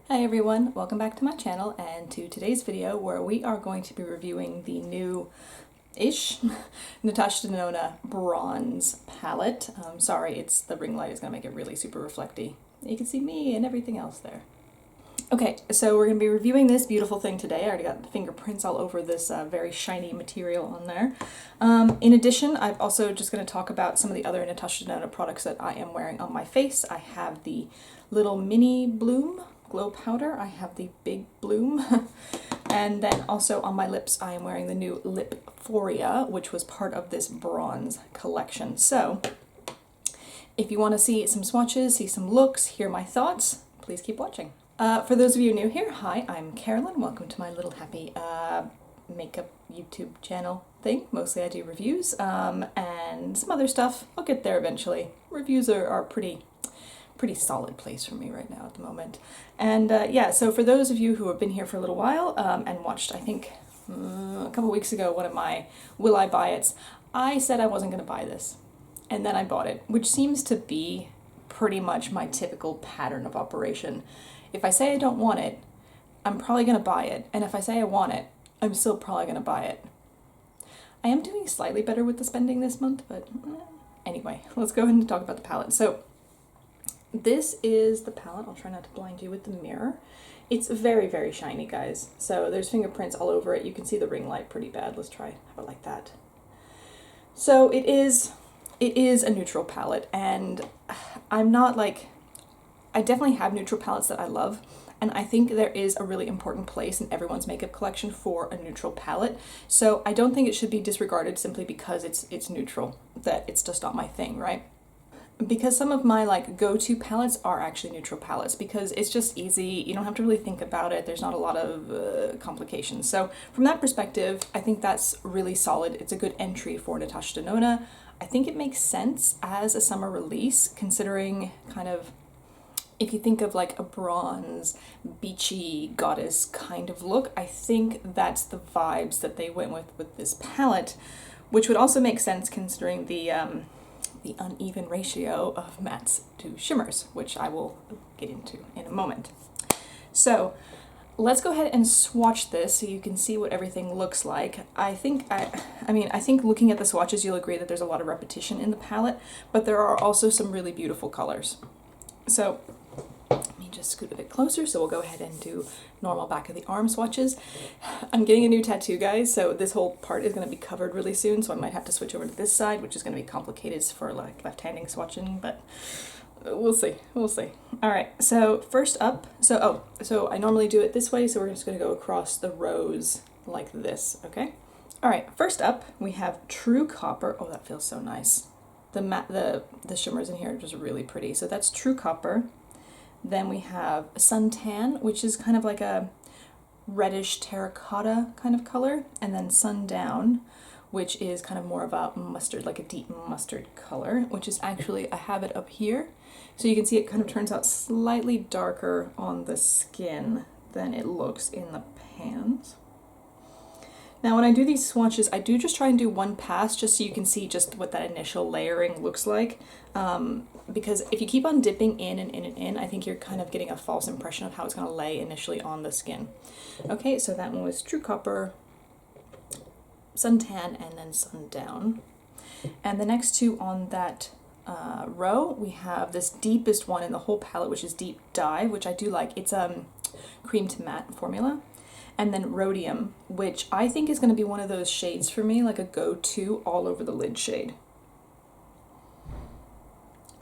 Hi everyone, welcome back to my channel and to today's video where we are going to be reviewing the new-ish Natasha Denona Bronze Palette. Sorry, the ring light is going to make it really super reflecty. You can see me and everything else there. Okay, so we're going to be reviewing this beautiful thing today. I already got the fingerprints all over this very shiny material on there. In addition, I'm also just going to talk about some of the other Natasha Denona products that I am wearing on my face. I have the little mini bloom glow powder. I have the big bloom. And then also on my lips, I am wearing the new Oh-Phoria, which was part of this bronze collection. So if you want to see some swatches, see some looks, hear my thoughts, please keep watching. For those of you new here, hi, I'm Carolyn. Welcome to my little happy makeup YouTube channel thing. Mostly I do reviews and some other stuff. I'll get there eventually. Reviews are pretty solid place for me right now at the moment. And yeah, so for those of you who have been here for a little while and watched, I think a couple weeks ago, one of my Will I Buy It's, I said I wasn't going to buy this. And then I bought it, which seems to be pretty much my typical pattern of operation. If I say I don't want it, I'm probably going to buy it. And if I say I want it, I'm still probably going to buy it. I am doing slightly better with the spending this month, but anyway, let's go ahead and talk about the palette. So this is the palette. I'll try not to blind you with the mirror. It's very, very shiny, guys. So there's fingerprints all over it. You can see the ring light pretty bad. Let's try have it like that. So it is a neutral palette, and I'm not like, I definitely have neutral palettes that I love, and I think there is a really important place in everyone's makeup collection for a neutral palette. So I don't think it should be disregarded simply because it's neutral, that it's just not my thing, right? Because some of my like go-to palettes are actually neutral palettes because it's just easy. You don't have to really think about it. There's not a lot of complications. So from that perspective, I think that's really solid. It's a good entry for Natasha Denona. I think it makes sense as a summer release, considering kind of, if you think of like a bronze, beachy goddess kind of look, I think that's the vibes that they went with this palette, which would also make sense considering the uneven ratio of mattes to shimmers, which I will get into in a moment. So let's go ahead and swatch this so you can see what everything looks like. I think looking at the swatches, you'll agree that there's a lot of repetition in the palette, but there are also some really beautiful colors. So let me just scoot a bit closer, so we'll go ahead and do normal back of the arm swatches. I'm getting a new tattoo, guys, so this whole part is going to be covered really soon, so I might have to switch over to this side, which is going to be complicated for like left-handing swatching, but we'll see. All right, so first up, so I normally do it this way, so we're just going to go across the rows like this, okay? All right, first up, we have True Copper. Oh, that feels so nice. The shimmers in here are just really pretty. So that's True Copper. Then we have Suntan, which is kind of like a reddish terracotta kind of color. And then Sundown, which is kind of more of a mustard, like a deep mustard color, which is actually, I have it up here. So you can see it kind of turns out slightly darker on the skin than it looks in the pans. Now when I do these swatches, I do just try and do one pass just so you can see just what that initial layering looks like. Because if you keep on dipping in and in and in, I think you're kind of getting a false impression of how it's going to lay initially on the skin. Okay, so that one was True Copper, Suntan, and then Sundown. And the next two on that row, we have this deepest one in the whole palette, which is Deep Dive, which I do like. It's cream to matte formula. And then Rhodium, which I think is going to be one of those shades for me, like a go-to all over the lid shade.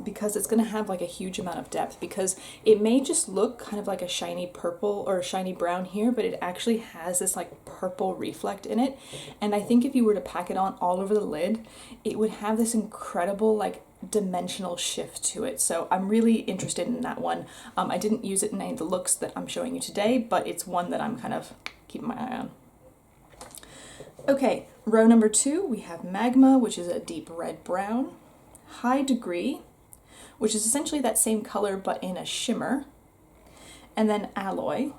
Because it's going to have like a huge amount of depth, because it may just look kind of like a shiny purple or a shiny brown here, but it actually has this like purple reflect in it. And I think if you were to pack it on all over the lid, it would have this incredible like dimensional shift to it. So I'm really interested in that one. I didn't use it in any of the looks that I'm showing you today, but it's one that I'm kind of keeping my eye on. Okay, row number 2, we have Magma, which is a deep red brown, High Degree, which is essentially that same color but in a shimmer, and then Alloy,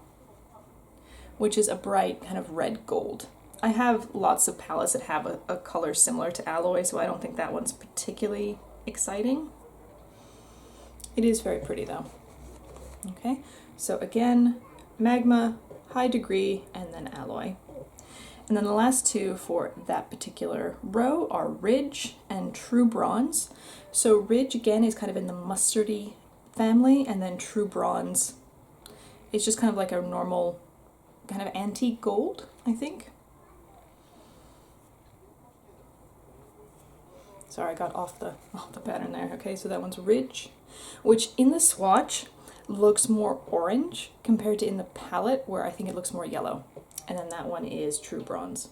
which is a bright kind of red gold. I have lots of palettes that have a color similar to Alloy, so I don't think that one's particularly exciting. It is very pretty though. Okay, so again, Magma, High Degree, and then Alloy. And then the last two for that particular row are Ridge and True Bronze. So Ridge again is kind of in the mustardy family, and then True Bronze is just kind of like a normal kind of antique gold, I think. Sorry, I got off the pattern there. Okay, so that one's Ridge, which in the swatch looks more orange compared to in the palette where I think it looks more yellow. And then that one is True Bronze.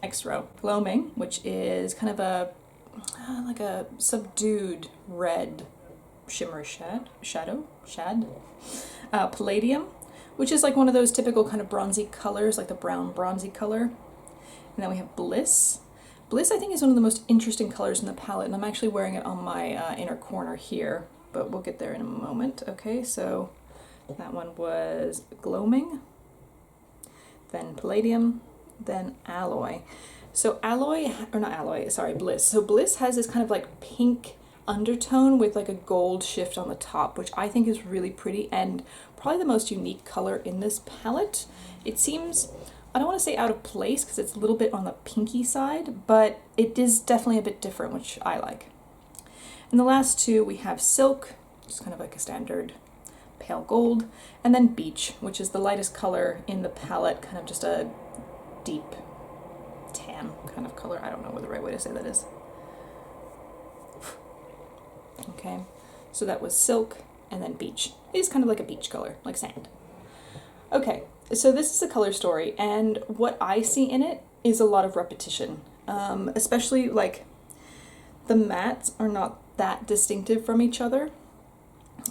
Next row, Gloaming, which is kind of a like a subdued red shimmer shad. Palladium, which is like one of those typical kind of bronzy colors, like the brown bronzy color. And then we have Bliss. Bliss, I think, is one of the most interesting colors in the palette, and I'm actually wearing it on my inner corner here, but we'll get there in a moment. Okay, so that one was Gloaming, then Palladium, then Alloy. So Alloy, or not Alloy, sorry, Bliss. So Bliss has this kind of like pink undertone with like a gold shift on the top, which I think is really pretty and probably the most unique color in this palette. It seems, I don't want to say out of place because it's a little bit on the pinky side, but it is definitely a bit different, which I like. And the last two, we have Silk, just kind of like a standard pale gold, and then Beach, which is the lightest color in the palette, kind of just a deep tan kind of color. I don't know what the right way to say that is. Okay, so that was Silk and then Beach. It is kind of like a beach color, like sand. Okay, so this is a color story, and what I see in it is a lot of repetition, especially like the mattes are not that distinctive from each other.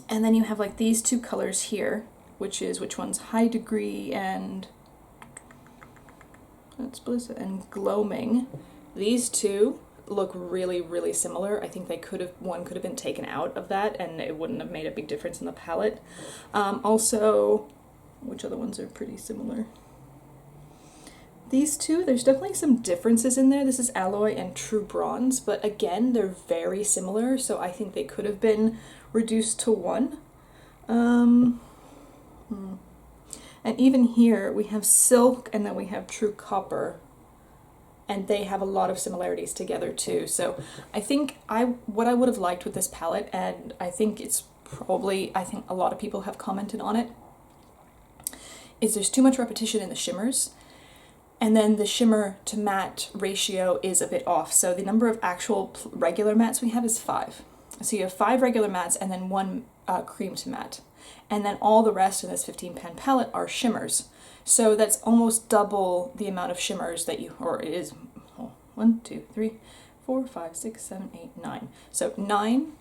And then you have like these two colors here, which one's High Degree and that's Bliss and Gloaming. These two look really, really similar. I think one could have been taken out of that and it wouldn't have made a big difference in the palette. Also, which other ones are pretty similar? These two, there's definitely some differences in there. This is Alloy and True Bronze, but again, they're very similar, so I think they could have been reduced to one. And even here, we have Silk and then we have True Copper, and they have a lot of similarities together too. So I think what I would have liked with this palette, and I think it's probably, I think a lot of people have commented on it, is there's too much repetition in the shimmers. And then the shimmer to matte ratio is a bit off. So the number of actual regular mattes we have is 5. So you have 5 regular mattes and then 1 cream to matte. And then all the rest in this 15 pan palette are shimmers. So that's almost double the amount of shimmers that you, or it is 1, 2, 3, 4, 5, 6, 7, 8, 9. So 9,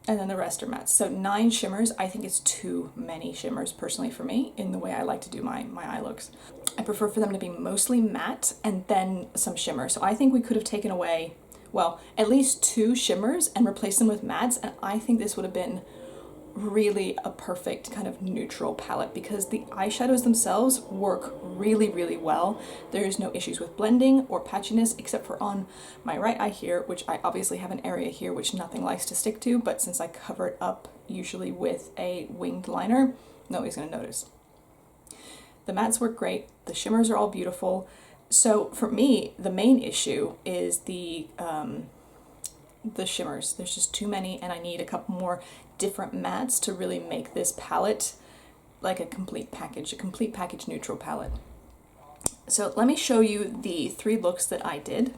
and then the rest are mattes. So 9 shimmers, I think is too many shimmers personally for me in the way I like to do my eye looks. I prefer for them to be mostly matte and then some shimmer. So I think we could have taken away, well, at least 2 shimmers and replaced them with mattes, and I think this would have been really a perfect kind of neutral palette because the eyeshadows themselves work really, really well. There's no issues with blending or patchiness except for on my right eye here, which I obviously have an area here which nothing likes to stick to, but since I cover it up usually with a winged liner, nobody's going to notice. The mattes work great, the shimmers are all beautiful. So for me, the main issue is the shimmers. There's just too many, and I need a couple more different mattes to really make this palette like a complete package neutral palette. So let me show you the 3 looks that I did.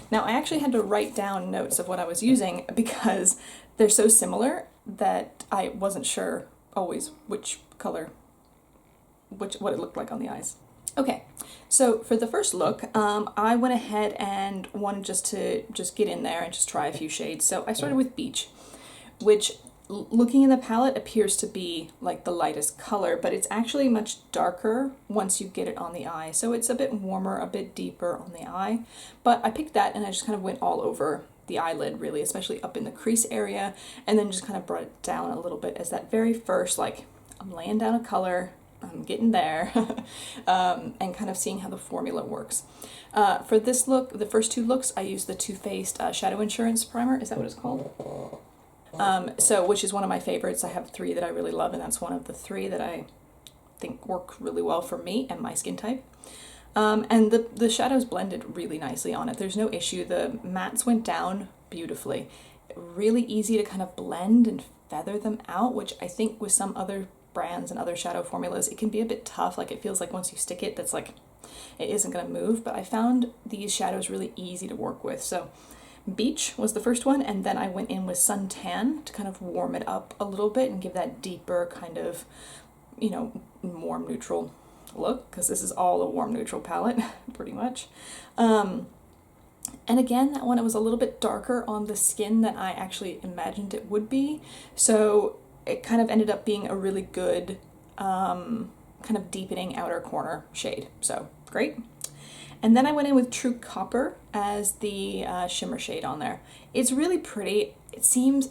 Now I actually had to write down notes of what I was using because they're so similar that I wasn't sure always which color, what it looked like on the eyes. Okay, so for the first look, I went ahead and wanted to get in there and just try a few shades. So I started with Beach, which looking in the palette appears to be like the lightest color, but it's actually much darker once you get it on the eye. So it's a bit warmer, a bit deeper on the eye. But I picked that and I just kind of went all over the eyelid really, especially up in the crease area, and then just kind of brought it down a little bit as that very first, like, I'm laying down a color, I'm getting there, and kind of seeing how the formula works. For this look, the first 2 looks, I used the Too Faced Shadow Insurance Primer. Is that what it's called? So which is one of my favorites. I have 3 that I really love, and that's one of the 3 that I think work really well for me and my skin type. And the shadows blended really nicely on it. There's no issue. The mattes went down beautifully. Really easy to kind of blend and feather them out, which I think with some other brands and other shadow formulas, it can be a bit tough. Like it feels like once you stick it, that's like, it isn't going to move. But I found these shadows really easy to work with. So Beach was the first one, and then I went in with Suntan to kind of warm it up a little bit and give that deeper kind of, you know, warm neutral look, because this is all a warm neutral palette pretty much. And again, that one, it was a little bit darker on the skin than I actually imagined it would be, so it kind of ended up being a really good kind of deepening outer corner shade, so great. And then I went in with True Copper as the shimmer shade on there. It's really pretty. It seems,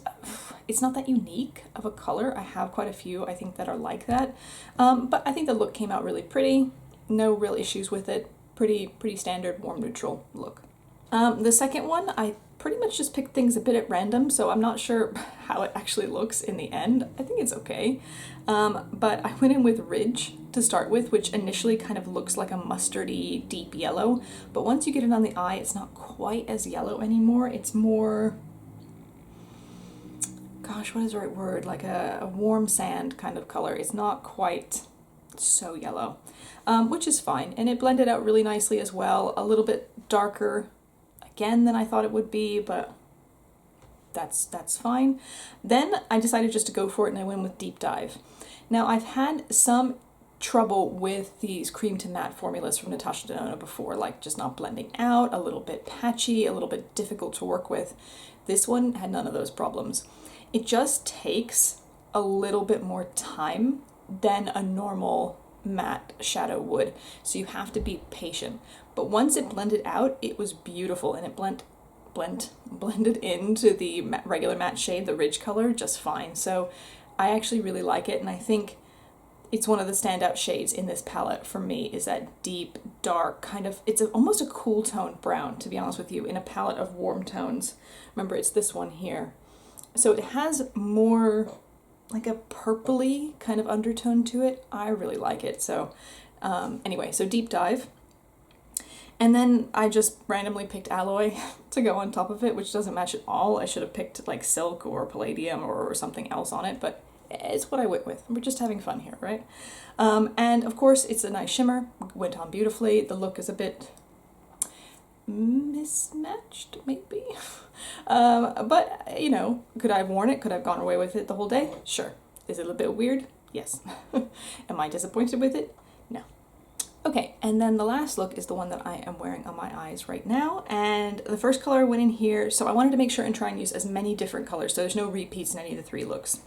it's not that unique of a color. I have quite a few, I think, that are like that. But I think the look came out really pretty. No real issues with it. Pretty standard warm neutral look. The second one, I pretty much just picked things a bit at random, so I'm not sure how it actually looks in the end. I think it's okay. But I went in with Ridge to start with, which initially kind of looks like a mustardy deep yellow, but once you get it on the eye, it's not quite as yellow anymore. It's more, gosh, what is the right word? Like a warm sand kind of color. It's not quite so yellow, which is fine. And it blended out really nicely as well. A little bit darker again than I thought it would be, but that's fine. Then I decided just to go for it, and I went with Deep Dive. Now, I've had some trouble with these cream to matte formulas from Natasha Denona before, like just not blending out, a little bit patchy, a little bit difficult to work with. This one had none of those problems. It just takes a little bit more time than a normal matte shadow would, so you have to be patient. But once it blended out, it was beautiful, and it blended into the regular matte shade, the Ridge color, just fine. So I actually really like it, and I think it's one of the standout shades in this palette for me, is that deep, dark, kind of, it's almost a cool tone brown, to be honest with you, in a palette of warm tones. Remember, it's this one here. So it has more like a purpley kind of undertone to it. I really like it. So anyway, so Deep Dive. And then I just randomly picked Alloy to go on top of it, which doesn't match at all. I should have picked like Silk or Palladium or something else on it, but it's what I went with. We're just having fun here, right? And of course, it's a nice shimmer. Went on beautifully. The look is a bit mismatched, maybe. But, you know, could I have worn it? Could I have gone away with it the whole day? Sure. Is it a bit weird? Yes. Am I disappointed with it? No. Okay, and then the last look is the one that I am wearing on my eyes right now, and the first color went in here, so I wanted to make sure and try and use as many different colors, so there's no repeats in any of the 3 looks.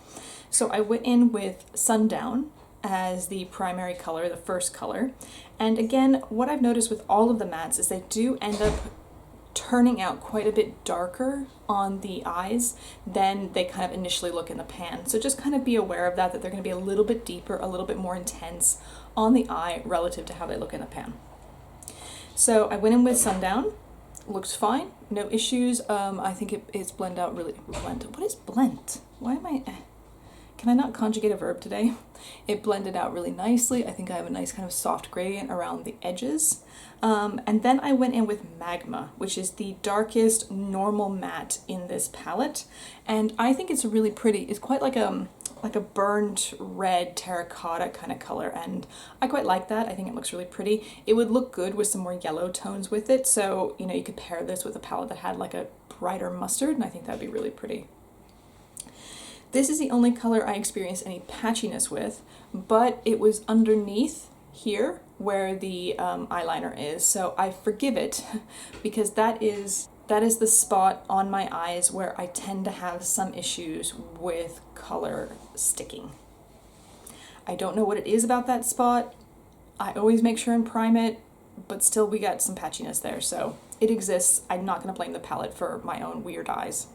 So I went in with Sundown as the primary color, the first color, and again, what I've noticed with all of the mattes is they do end up turning out quite a bit darker on the eyes than they kind of initially look in the pan. So just kind of be aware of that they're going to be a little bit deeper, a little bit more intense on the eye relative to how they look in the pan. So I went in with Sundown. Looks fine, no issues. I think it's blend out really, what is blent? Why am I, can I not conjugate a verb today? It blended out really nicely. I think I have a nice kind of soft gradient around the edges. And then I went in with Magma, which is the darkest normal matte in this palette. And I think it's really pretty. It's quite like a burnt red terracotta kind of color, and I quite like that. I think it looks really pretty. It would look good with some more yellow tones with it, so you know, you could pair this with a palette that had like a brighter mustard, and I think that'd be really pretty. This is the only color I experienced any patchiness with, but it was underneath here where the eyeliner is, so I forgive it because that is the spot on my eyes where I tend to have some issues with color sticking. I don't know what it is about that spot. I always make sure and prime it, but still we got some patchiness there, so it exists. I'm not going to blame the palette for my own weird eyes.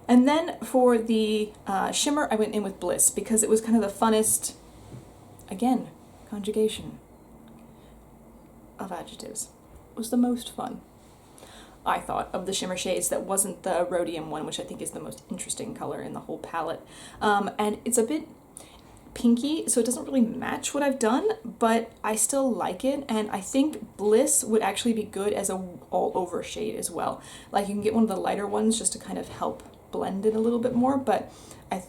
And then for the shimmer, I went in with Bliss because it was kind of the funnest, again, conjugation of adjectives. It was the most fun. I thought, of the shimmer shades that wasn't the rhodium one, which I think is the most interesting color in the whole palette. And it's a bit pinky, so it doesn't really match what I've done, but I still like it, and I think Bliss would actually be good as a all-over shade as well. Like, you can get one of the lighter ones just to kind of help blend it a little bit more, but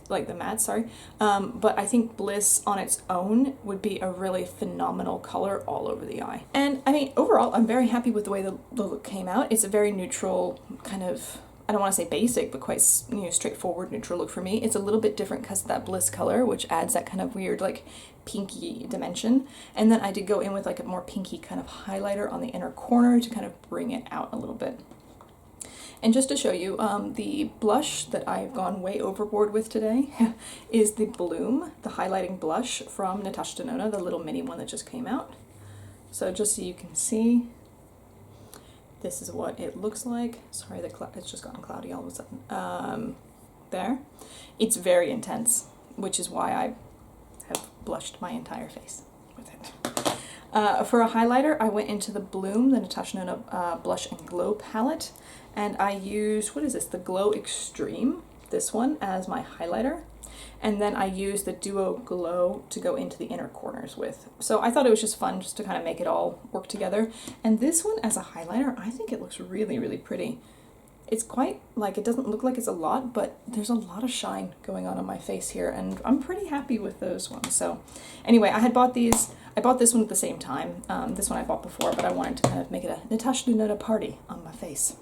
like the matte, sorry. But I think Bliss on its own would be a really phenomenal color all over the eye. And I mean, overall, I'm very happy with the way the look came out. It's a very neutral kind of, I don't want to say basic, but quite, you know, straightforward neutral look for me. It's a little bit different because of that Bliss color, which adds that kind of weird like pinky dimension. And then I did go in with like a more pinky kind of highlighter on the inner corner to kind of bring it out a little bit. And just to show you, the blush that I've gone way overboard with today is the Bloom, the highlighting blush from Natasha Denona, the little mini one that just came out. So just so you can see, this is what it looks like. Sorry, it's just gotten cloudy all of a sudden. There. It's very intense, which is why I have blushed my entire face with it. For a highlighter, I went into the Bloom, the Natasha Denona Blush and Glow palette. And I used, what is this, the Glow Extreme, this one, as my highlighter. And then I used the Duo Glow to go into the inner corners with. So I thought it was just fun just to kind of make it all work together. And this one as a highlighter, I think it looks really, really pretty. It's quite, like, it doesn't look like it's a lot, but there's a lot of shine going on my face here, and I'm pretty happy with those ones. So anyway, I had bought these. I bought this one at the same time. This one I bought before, but I wanted to kind of make it a Natasha Denona party on my face.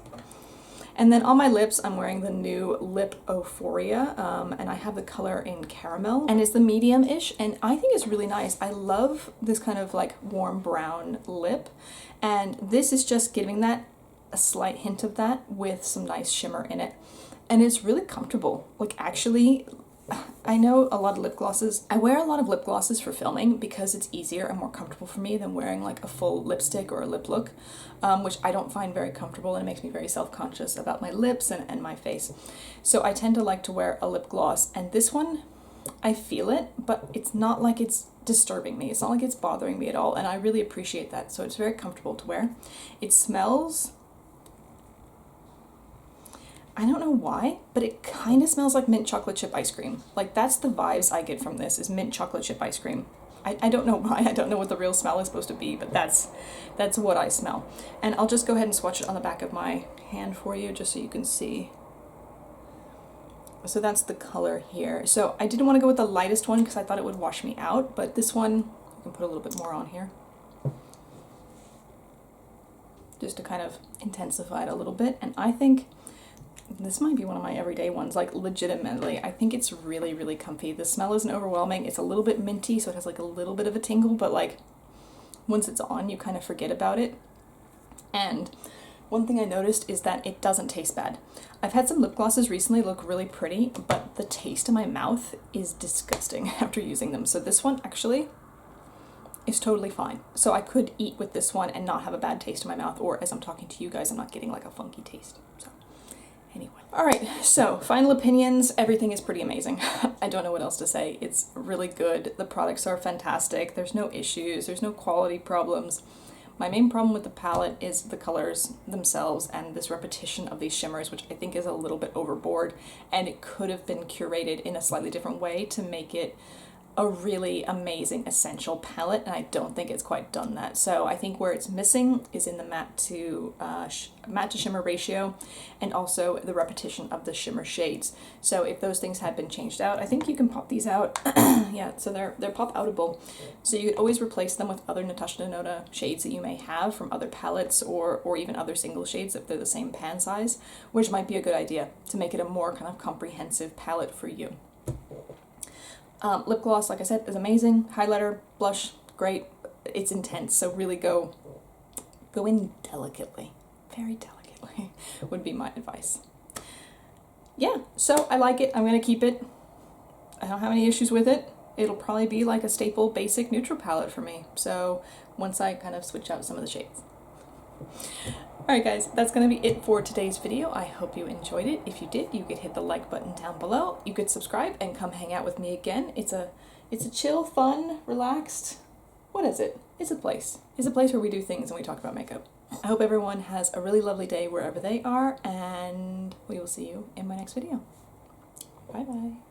And then on my lips, I'm wearing the new lip Oh-Phoria, and I have the color in Caramel, and it's the medium-ish, and I think it's really nice. I love this kind of like warm brown lip, and this is just giving that a slight hint of that with some nice shimmer in it. And it's really comfortable. Like, actually, I know a lot of lip glosses. I wear a lot of lip glosses for filming because it's easier and more comfortable for me than wearing like a full lipstick or a lip look, which I don't find very comfortable, and it makes me very self-conscious about my lips and my face. So I tend to like to wear a lip gloss, and this one, I feel it, but it's not like it's disturbing me. It's not like it's bothering me at all, and I really appreciate that. So it's very comfortable to wear. It smells, I don't know why, but it kind of smells like mint chocolate chip ice cream. Like, that's the vibes I get from this, is mint chocolate chip ice cream. I don't know why, I don't know what the real smell is supposed to be, but that's what I smell. And I'll just go ahead and swatch it on the back of my hand for you, just so you can see. So that's the color here. So I didn't want to go with the lightest one because I thought it would wash me out, but this one, I can put a little bit more on here, just to kind of intensify it a little bit. And I think this might be one of my everyday ones, like legitimately. I think it's really, really comfy. The smell isn't overwhelming. It's a little bit minty, so it has like a little bit of a tingle, but like once it's on, you kind of forget about it. And one thing I noticed is that it doesn't taste bad. I've had some lip glosses recently look really pretty, but the taste in my mouth is disgusting after using them. So this one actually is totally fine. So I could eat with this one and not have a bad taste in my mouth, or as I'm talking to you guys, I'm not getting like a funky taste. So anyway. All right, so final opinions, everything is pretty amazing. I don't know what else to say. It's really good. The products are fantastic. There's no issues. There's no quality problems. My main problem with the palette is the colors themselves and this repetition of these shimmers, which I think is a little bit overboard, and it could have been curated in a slightly different way to make it a really amazing essential palette, and I don't think it's quite done that. So I think where it's missing is in the matte to shimmer ratio, and also the repetition of the shimmer shades. So if those things had been changed out, I think you can pop these out. Yeah, so they're pop outable. So you could always replace them with other Natasha Denona shades that you may have from other palettes, or even other single shades if they're the same pan size, which might be a good idea to make it a more kind of comprehensive palette for you. Lip gloss, like I said, is amazing. Highlighter, blush, great. It's intense, so really go in delicately. Very delicately would be my advice. Yeah, so I like it. I'm going to keep it. I don't have any issues with it. It'll probably be like a staple basic neutral palette for me. So once I kind of switch out some of the shades. Alright guys, that's going to be it for today's video. I hope you enjoyed it. If you did, you could hit the like button down below. You could subscribe and come hang out with me again. It's a chill, fun, relaxed, what is it? It's a place. It's a place where we do things and we talk about makeup. I hope everyone has a really lovely day wherever they are, and we will see you in my next video. Bye bye.